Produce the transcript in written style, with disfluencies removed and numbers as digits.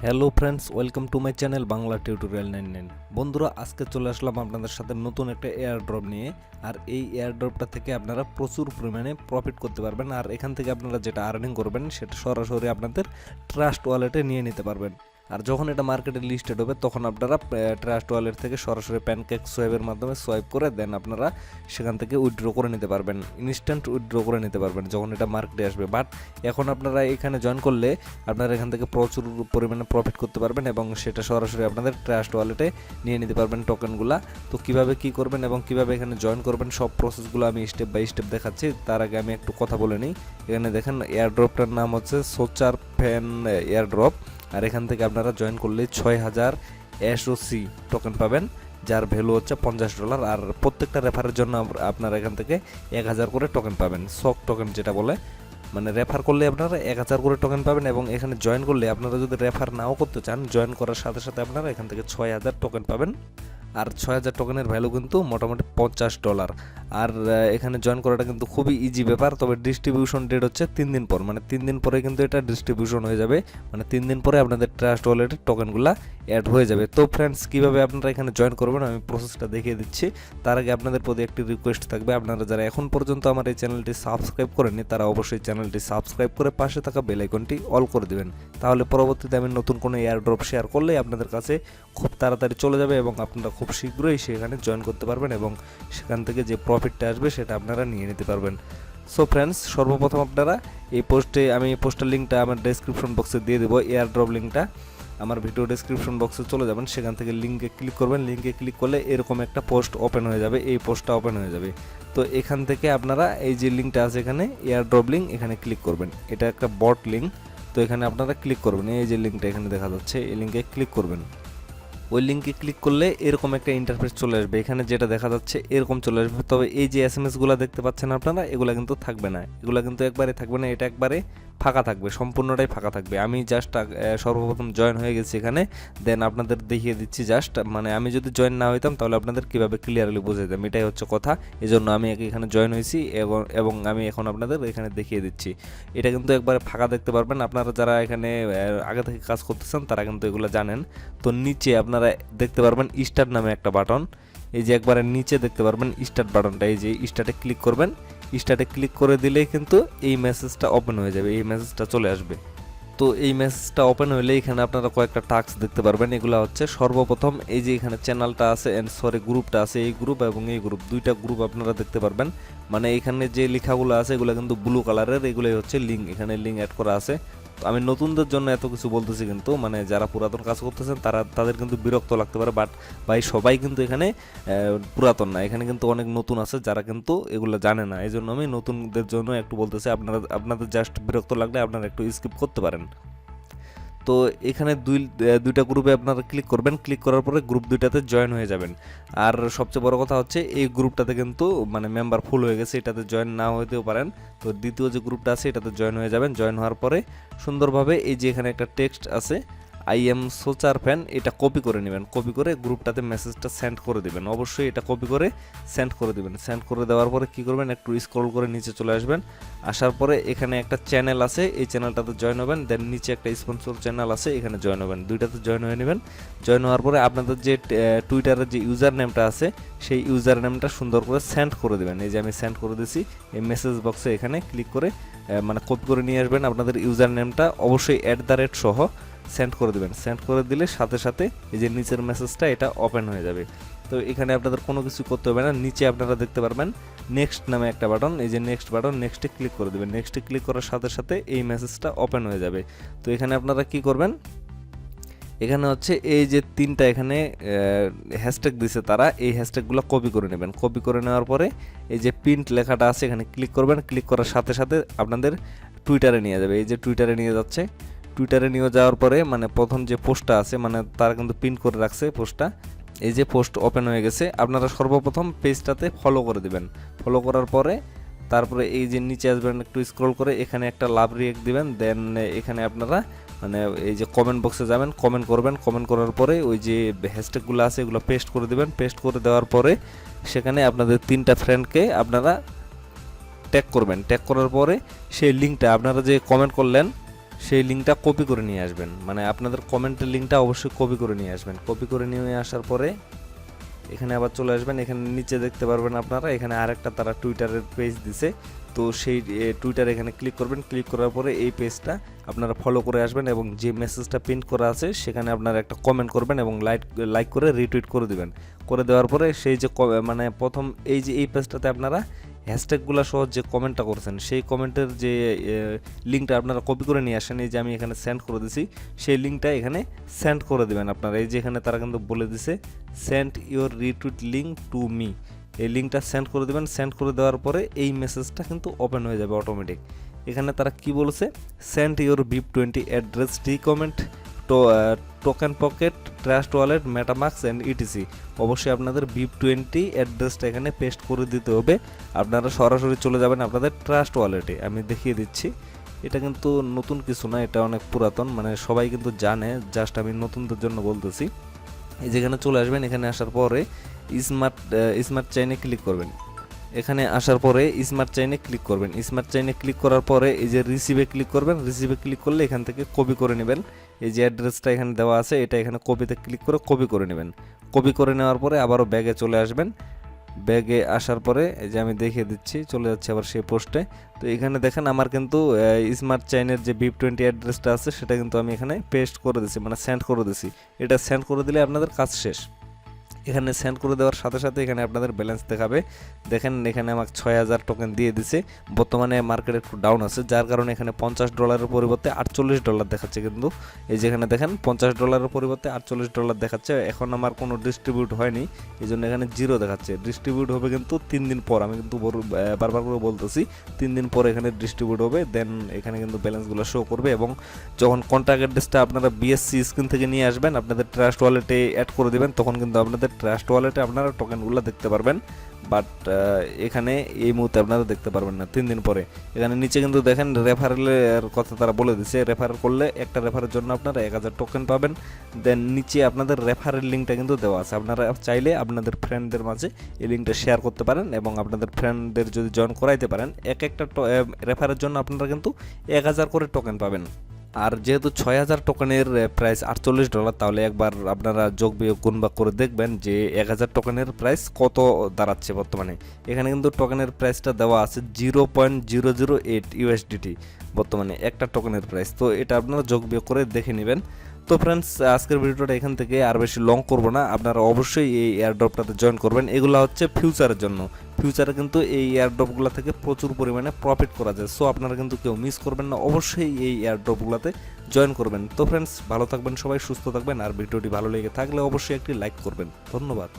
Hello friends, welcome to my channel Bangla tutorial 99। বন্ধুরা, আজকে চলে আসলাম আপনাদের সাথে নতুন একটা এয়ারড্রপ নিয়ে। আর এই এয়ারড্রপটা থেকে আপনারা প্রচুর পরিমাণে প্রফিট করতে পারবেন। আর এখান থেকে আপনারা যেটা আর্নিং করবেন সেটা সরাসরি আপনাদের ট্রাস্ট ওয়ালেটে নিয়ে নিতে পারবেন। আর যখন এটা মার্কেটে লিস্টেড হবে তখন আপনারা ট্রাস্ট ওয়ালেট থেকে সরাসরি প্যানকেক সোয়াইপের মাধ্যমে সোয়াইপ করে দেন আপনারা সেখান থেকে উইথড্র করে নিতে পারবেন, ইনস্ট্যান্ট উইথড্র করে নিতে পারবেন যখন এটা মার্কেটে আসবে। বাট এখন আপনারা এখানে জয়েন করলে আপনারা এখান থেকে প্রচুর পরিমাণে প্রফিট করতে পারবেন এবং সেটা সরাসরি আপনাদের ট্রাস্ট ওয়ালেটে নিয়ে নিতে পারবেন টোকেনগুলা। তো কিভাবে কি করবেন এবং কিভাবে এখানে জয়েন করবেন সব প্রসেসগুলো আমি স্টেপ বাই স্টেপ দেখাচ্ছি। তার আগে আমি একটু কথা বলে নিই। এখানে দেখেন এয়ারড্রপটার নাম হচ্ছে সোচার ফ্যান এয়ারড্রপ। আর এখান থেকে আপনারা জয়েন করলে 6000 এসওসি টোকেন পাবেন, যার ভ্যালু হচ্ছে $50। আর প্রত্যেকটা রেফারের জন্য আপনারা এখান থেকে 1000 করে টোকেন পাবেন, সক টোকেন যেটা বলে। মানে রেফার করলে আপনারা 1000 করে টোকেন পাবেন এবং এখানে জয়েন করলে আপনারা যদি রেফার নাও করতে চান, জয়েন করার সাথে সাথে আপনারা এখান থেকে 6000 টোকেন পাবেন। আর 6000 টোকেনের ভ্যালু কিন্তু মোটামুটি $50। আর এখানে জয়েন করাটা কিন্তু খুবই ইজি ব্যাপার। তবে ডিস্ট্রিবিউশন ডেট হচ্ছে 3 দিন পর, মানে 3 দিন পরে কিন্তু এটা ডিস্ট্রিবিউশন হয়ে যাবে। মানে 3 দিন পরে আপনাদের ট্রাস্ট ওয়ালেটের টোকেনগুলো অ্যাড হয়ে যাবে। তো ফ্রেন্ডস, কীভাবে আপনারা এখানে জয়েন করবেন আমি প্রসেসটা দেখিয়ে দিচ্ছি। তার আগে আপনাদের প্রতি একটি রিকোয়েস্ট থাকবে, আপনারা যারা এখন পর্যন্ত আমার এই চ্যানেলটি সাবস্ক্রাইব করেননি তারা অবশ্যই চ্যানেলটি সাবস্ক্রাইব করে পাশে থাকা বেল আইকনটি অল করে দেবেন। তাহলে পরবর্তীতে আমি নতুন কোনো এয়ারড্রপ শেয়ার করলে আপনাদের কাছে খুব তাড়াতাড়ি চলে যাবে এবং আপনারা খুব শীঘ্রই সেখানে জয়েন করতে পারবেন এবং সেখান থেকে যে প্রফিটটা আসবে সেটা আপনারা নিয়ে নিতে পারবেন। সো ফ্রেন্ডস, সর্বপ্রথম আপনারা আমি এই পোস্টের লিঙ্কটা আমার ডেসক্রিপশন বক্সে দিয়ে দেবো। এয়ারড্রপ লিঙ্কটা আমার ভিডিও ডেসক্রিপশন বক্সে চলে যাবেন, সেখান থেকে লিঙ্কে ক্লিক করবেন। লিঙ্কে ক্লিক করলে এরকম একটা পোস্ট ওপেন হয়ে যাবে, এই পোস্টটা ওপেন হয়ে যাবে। তো এখান থেকে আপনারা এই যে লিঙ্কটা আছে এখানে এয়ারড্রপ লিঙ্ক, এখানে ক্লিক করবেন। এটা একটা বট লিঙ্ক, তো এখানে আপনারা ক্লিক করবেন। এই যে লিঙ্কটা এখানে দেখা যাচ্ছে, এই লিঙ্কে ক্লিক করবেন। ওই লিঙ্কে ক্লিক করলে এরকম একটা ইন্টারফেস চলে আসবে, এখানে যেটা দেখা যাচ্ছে এরকম চলে আসবে। তবে এই যে এসএমএসগুলো দেখতে পাচ্ছেন আপনারা, এগুলো কিন্তু থাকবে না, এগুলো কিন্তু একবারে থাকবে না, এটা একবারে ফাঁকা থাকবে, সম্পূর্ণটাই ফাঁকা থাকবে। আমি জাস্ট সর্বপ্রথম জয়েন হয়ে গেছি এখানে, দেন আপনাদের দেখিয়ে দিচ্ছি। জাস্ট মানে আমি যদি জয়েন না হইতাম তাহলে আপনাদের কীভাবে ক্লিয়ারলি বুঝে দিতাম, এটাই হচ্ছে কথা। এই জন্য আমি এখানে জয়েন হয়েছি এবং আমি এখন আপনাদের এখানে দেখিয়ে দিচ্ছি। এটা কিন্তু একবারে ফাঁকা দেখতে পারবেন। আপনারা যারা এখানে আগে থেকে কাজ করতেছেন তারা কিন্তু এগুলো জানেন। তো নিচে আপনারা দেখতে পারবেন স্টার্ট নামে একটা বাটন, এই যে একবারে নিচে দেখতে পারবেন স্টার্ট বাটনটা, এই যে স্টার্টে ক্লিক করবেন। স্টার্টে ক্লিক করে দিলেই কিন্তু এই মেসেজটা ওপেন হয়ে যাবে, এই মেসেজটা চলে আসবে। তো এই মেসেজটা ওপেন হলে এখানে আপনারা কয়েকটা টাস্ক দেখতে পারবেন। এগুলো হচ্ছে সর্বপ্রথম এই যে এখানে চ্যানেলটা আছে গ্রুপটা আছে, এই গ্রুপ এবং এই গ্রুপ, দুইটা গ্রুপ আপনারা দেখতে পারবেন। মানে এখানে যে লেখাগুলো আছে এগুলো কিন্তু ব্লু কালারের, এগুলোই হচ্ছে লিঙ্ক, এখানে লিঙ্ক অ্যাড করা আছে। তো আমি নতুনদের জন্য এত কিছু বলতেছি, কিন্তু মানে যারা পুরাতন কাজ করতেছেন তাদের কিন্তু বিরক্ত লাগতে পারে। বাট ভাই, সবাই কিন্তু এখানে পুরাতন না, এখানে কিন্তু অনেক নতুন আছে যারা কিন্তু এগুলো জানে না। এই জন্য আমি নতুনদের জন্য একটু বলতেছি, আপনাদের জাস্ট বিরক্ত লাগলে আপনারা একটু স্কিপ করতে পারেন। তো এখানে দুইটা গ্রুপে আপনারা ক্লিক করবেন, ক্লিক করার পরে গ্রুপ দুইটাতে জয়েন হয়ে যাবেন। আর সবচেয়ে বড় কথা হচ্ছে এই গ্রুপটাতে কিন্তু মানে মেম্বার ফুল হয়ে গেছে, এটাতে জয়েন না হতেও পারেন। তো দ্বিতীয় যে গ্রুপটা আছে এটাতে জয়েন হয়ে যাবেন। জয়েন হওয়ার পরে সুন্দরভাবে এই যে এখানে একটা টেক্সট আছে আই এম সোচার ফ্যান, এটা কপি করে নেবেন। কপি করে গ্রুপটাতে মেসেজটা সেন্ড করে দেবেন। অবশ্যই এটা কপি করে সেন্ড করে দেবেন। সেন্ড করে দেওয়ার পরে কী করবেন, একটু স্ক্রল করে নিচে চলে আসবেন। আসার পরে এখানে একটা চ্যানেল আছে, এই চ্যানেলটাতে জয়েন হবেন। দেন নিচে একটা স্পন্সর চ্যানেল আছে, এখানে জয়েন হবেন। দুইটাতে জয়েন হয়ে নেবেন। জয়েন হওয়ার পরে আপনাদের যে টুইটারের যে ইউজার নেমটা আছে সেই ইউজার নেমটা সুন্দর করে সেন্ড করে দেবেন। এই যে আমি সেন্ড করে দিয়েছি, এই মেসেজ বক্সে এখানে ক্লিক করে মানে কপি করে নিয়ে আসবেন। আপনাদের ইউজার নেমটা অবশ্যই @ সহ সেন্ড করে দেবেন। সেন্ড করে দিলে সাথে সাথে এই যে নিচের মেসেজটা এটা ওপেন হয়ে যাবে। তো এখানে আপনাদের কোনো কিছু করতে হবে না। নিচে আপনারা দেখতে পারবেন নেক্সট নামে একটা বাটন, এই যে নেক্সট বাটন, নেক্সটে ক্লিক করে দেবেন। নেক্সটে ক্লিক করার সাথে সাথে এই মেসেজটা ওপেন হয়ে যাবে। তো এখানে আপনারা কি করবেন, এখানে হচ্ছে এই যে তিনটা এখানে হ্যাশট্যাগ দিছে তারা, এই হ্যাশট্যাগুলো কপি করে নেবেন। কপি করে নেওয়ার পরে এই যে প্রিন্ট লেখাটা আছে এখানে ক্লিক করবেন। ক্লিক করার সাথে সাথে আপনাদের টুইটারে নিয়ে যাবে। এই যে টুইটারে নিয়ে যাচ্ছে। টুইটারে নিয়ে যাওয়ার পরে মানে প্রথম যে পোস্টটা আছে, মানে তারা কিন্তু প্রিন্ট করে রাখছে পোস্টটা, এই যে পোস্ট ওপেন হয়ে গেছে। আপনারা সর্বপ্রথম পেজটাতে ফলো করে দেবেন। ফলো করার পরে তারপরে এই যে নিচে আসবেন, একটু স্ক্রল করে এখানে একটা লাভ রিয়েক্ট দিবেন। দেন এখানে আপনারা মানে এই যে কমেন্ট বক্সে যাবেন, কমেন্ট করবেন। কমেন্ট করার পরে ওই যে হ্যাশট্যাগুলো আছে এগুলো পেস্ট করে দেবেন। পেস্ট করে দেওয়ার পরে সেখানে আপনাদের 3টা ফ্রেন্ডকে আপনারা ট্যাগ করবেন। ট্যাগ করার পরে সেই লিঙ্কটা আপনারা যে কমেন্ট করলেন সেই লিঙ্কটা কপি করে নিয়ে আসবেন, মানে আপনাদের কমেন্টের লিঙ্কটা অবশ্যই কপি করে নিয়ে আসবেন। কপি করে নিয়ে আসার পরে এখানে আবার চলে আসবেন, এখানে নিচে দেখতে পারবেন আপনারা এখানে আরেকটা তারা টুইটারের পেজ দিছে, তো সেই টুইটার এখানে ক্লিক করবেন। ক্লিক করার পরে এই পেজটা আপনারা ফলো করে আসবেন এবং যে মেসেজটা প্রিন্ট করা আছে সেখানে আপনারা একটা কমেন্ট করবেন এবং লাইক করে রিটুইট করে দিবেন। করে দেওয়ার পরে সেই যে মানে প্রথম এই পেজটাতে আপনারা হ্যাশট্যাগুলো সহ যে কমেন্টটা করছেন সেই কমেন্টের যে লিঙ্কটা আপনারা কপি করে নিয়ে আসেন, এই যে আমি এখানে সেন্ড করে দিছি, সেই লিঙ্কটা এখানে সেন্ড করে দিবেন আপনারা। এই যে এখানে তারা কিন্তু বলে দিছে send your retweet link to me, এই লিঙ্কটা সেন্ড করে দেবেন। সেন্ড করে দেওয়ার পরে এই মেসেজটা কিন্তু ওপেন হয়ে যাবে অটোমেটিক। এখানে তারা কি বলছে, send your BIP20 address recommend token pocket trust wallet MetaMask and etc. অবশ্যই আপনাদের BIP20 অ্যাড্রেসটা এখানে পেস্ট করে দিতে হবে। আপনারা সরাসরি চলে যাবেন আপনাদের ট্রাস্ট ওয়ালেটে। আমি দেখিয়ে দিচ্ছি, এটা কিন্তু নতুন কিছু না, এটা অনেক পুরাতন, মানে সবাই কিন্তু জানে, জাস্ট আমি নতুনদের জন্য বলতেছি। এই যেখানে চলে আসবেন, এখানে আসার পরে স্মার্ট চেইনে ক্লিক করবেন। এখানে আসার পরে স্মার্ট চেইনে ক্লিক করবেন। স্মার্ট চেইনে ক্লিক করার পরে এই যে রিসিভে ক্লিক করবেন। রিসিভে ক্লিক করলে এখান থেকে কপি করে নেবেন, এই যে অ্যাড্রেসটা এখানে দেওয়া আছে এটা এখানে কপিতে ক্লিক করে কপি করে নেবেন। কপি করে নেওয়ার পরে আবারও ব্যাগে চলে আসবেন। ব্যাগে আসার পরে এই যে আমি দেখিয়ে দিচ্ছি, চলে যাচ্ছে আবার সেই পোস্টে। তো এখানে দেখেন আমার কিন্তু স্মার্ট চেইনের যে BIP20 অ্যাড্রেসটা আছে সেটা কিন্তু আমি এখানে পেস্ট করে দিছি, মানে সেন্ড করে দিছি। এটা সেন্ড করে দিলে আপনাদের কাজ শেষ। এখানে সেন্ড করে দেওয়ার সাথে সাথে এখানে আপনাদের ব্যালেন্স দেখাবে। দেখেন এখানে আমাকে 6000 টোকেন দিয়ে দিছে। বর্তমানে মার্কেট একটু ডাউন আছে, যার কারণে এখানে $50 পরিবর্তে $48 দেখাচ্ছে। কিন্তু এই যেখানে দেখেন $50 পরিবর্তে $48 দেখাচ্ছে। এখন আমার কোনো ডিস্ট্রিবিউট হয়নি, এই জন্য এখানে 0 দেখাচ্ছে। ডিস্ট্রিবিউট হবে কিন্তু 3 দিন পর, আমি কিন্তু বারবার করে বলতেছি 3 দিন পর এখানে ডিস্ট্রিবিউট হবে। দেন এখানে কিন্তু ব্যালেন্সগুলো শো করবে এবং যখন কন্ট্রাক্ট অ্যাড্রেসটা আপনারা বিএসসি স্ক্রিন থেকে নিয়ে আসবেন, আপনাদের ট্রাস্ট ওয়ালেটে অ্যাড করে দেবেন, তখন কিন্তু আপনাদের ট্রাস্ট ওয়ালেটে আপনারা টোকেনগুলো দেখতে পারবেন। বাট এখানে এই মুহূর্তে আপনারা দেখতে পারবেন না 3 দিন পরে। এখানে নিচে কিন্তু দেখেন রেফারেলের কথা তারা বলে দিচ্ছে, রেফার করলে একটা রেফারের জন্য আপনারা 1000 টোকেন পাবেন। দেন নিচে আপনাদের রেফারেল লিঙ্কটা কিন্তু দেওয়া আছে, আপনারা চাইলে আপনাদের ফ্রেন্ডদের মাঝে এই লিঙ্কটা শেয়ার করতে পারেন এবং আপনাদের ফ্রেন্ডদের যদি জয়েন করাইতে পারেন, একটা রেফারের জন্য আপনারা কিন্তু 1000 করে টোকেন পাবেন। আর যেহেতু 6000 টোকেনের প্রাইস $48, তাহলে একবার আপনারা যোগ বিয়োগ গুণ ভাগ করে দেখবেন যে 1000 টোকেনের প্রাইস কত দাঁড়াচ্ছে বর্তমানে। এখানে কিন্তু টোকেনের প্রাইসটা দেওয়া আছে 0.008 USDT বর্তমানে একটা টোকেনের প্রাইস। তো এটা আপনারা যোগ বিয়োগ করে দেখে নেবেন। তো ফ্রেন্ডস, আজকের ভিডিওটা এখান থেকে আর বেশি লং করব না, আপনারা অবশ্যই এই এয়ারড্রপটাতে জয়েন করবেন। এগুলো হচ্ছে ফিউচারের জন্য, ফিউচারে কিন্তু এই এয়ারড্রপগুলো থেকে প্রচুর পরিমাণে প্রফিট করা যায়। সো আপনারা কিন্তু কেউ মিস করবেন না, অবশ্যই এই এয়ারড্রপগুলোতে জয়েন করবেন। তো ফ্রেন্ডস, ভালো থাকবেন সবাই, সুস্থ থাকবেন, আর ভিডিওটি ভালো লেগে থাকলে অবশ্যই একটি লাইক করবেন। ধন্যবাদ।